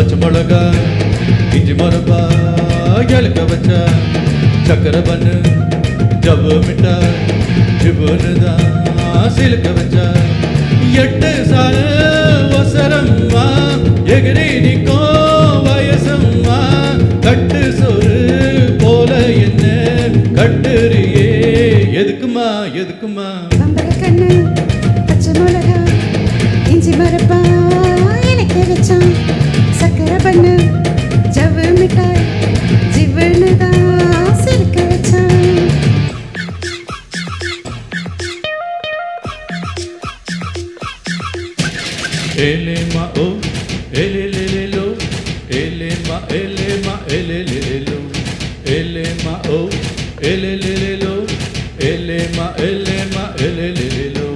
பச்சை மிளகா இஞ்சி மரப்பா இலக்க வச்சா சக்கரை பண்ணு ஜவ்வு மிட்டாய் ஜிபுன்னு தான் சிலுக்க வச்சா எட்டு சால வசரம்மா எகிரி நிக்கோ வயசம்மா கட்டு சோறு போல என்ன கட்டுறியே எதுக்குமா எதுக்குமா கண்ணு பச்சை மிளகா இஞ்சி மரப்பா எனக்கு வச்சான் சக்கரை பண்ணு ஜவ்வு மிட்டாய் ஜிவ்வுன்னு தான் சிலுக்க வச்சான் Elema o, elelelelo, elema elelelelo, elema o, elelelelo, elema elelelelo.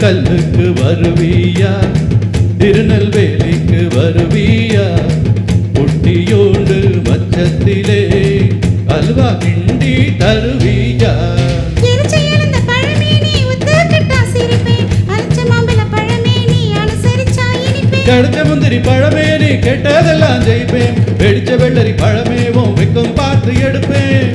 கல்லுக்கு வருவியா திருநெல்வேலிக்கு வருவியா புட்டியோண்டு மச்சத்திலே அல்வா கிண்டி தருவியா கடுத்த முந்திரி பழமேனி கெட்டதெல்லாம் ஜெயிப்பேன் வெடிச்ச வெள்ளரி பழமேவும் வெக்கம் பார்த்து எடுப்பேன்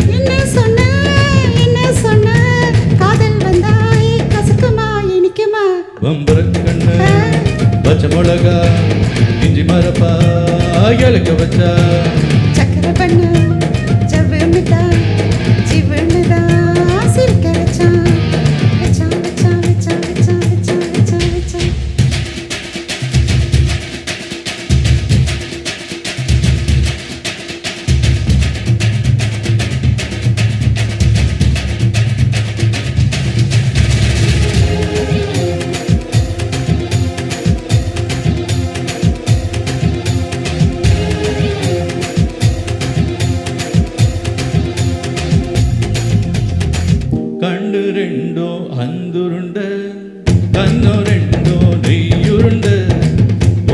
பம்பரக்கண்ணு பச்சை மிளகா இஞ்சி மரப்பா இலக்க வச்சா சக்கரை பண்ணு ஜவ்வு மிட்டாய் ஜிவ்வுன்னு தான் சிலுக்க வச்சான் வச்சான் வச்சான் வச்சான் வச்சான் வச்சான் வச்சான் வச்சான் கண்ணு ரெண்டோ அந்துருண்ட கண்ணோ ரெண்டோ நெய்யுருண்ட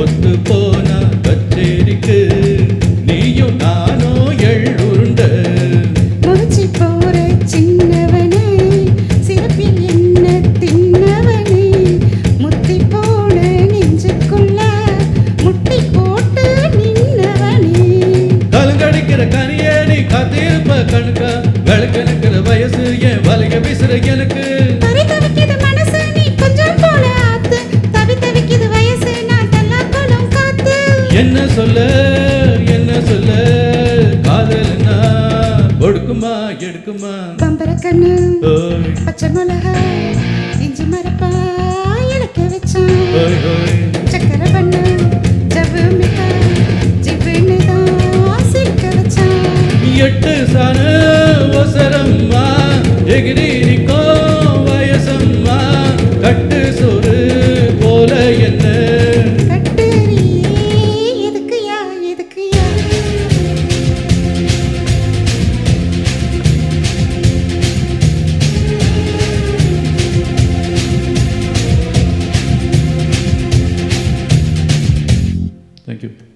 ஒத்து போனா கச்சேரிக்கு நீயும் நானோ எள்ளுருண்ட முடிச்சு போற சின்னவனே சிறப்பில் என்ன தின்னவனே முத்தி போன நெஞ்சுக்குள்ள முட்டி போட்டு நின்னவனே கலங்கடிக்கிற கனியே நீ காத்திருப்ப கணுக்கா விளக்கணுக்கிற வயசு என் வலைய வீசுற எனக்கு தவிக்குது மனசு நீ கொஞ்சம் போல ஆத்து தவிக்குது வயசு நான் தல்லாக்குளம் காத்து என்ன சொல்ல காதல்னா ஒடுக்குமா எடுக்குமா பம்பரக்கண்ணு ஓய் பச்சை மிளகா இஞ்சி மரப்பா இலக்க வச்சான் ஓய் ஓய் சக்கரை பண்ணு ஜவ்வு மிட்டாய் ஜிவ்வுன்னு தான் சிலுக்க வச்சான் எட்டு சான ஒசரம்மா எகிரி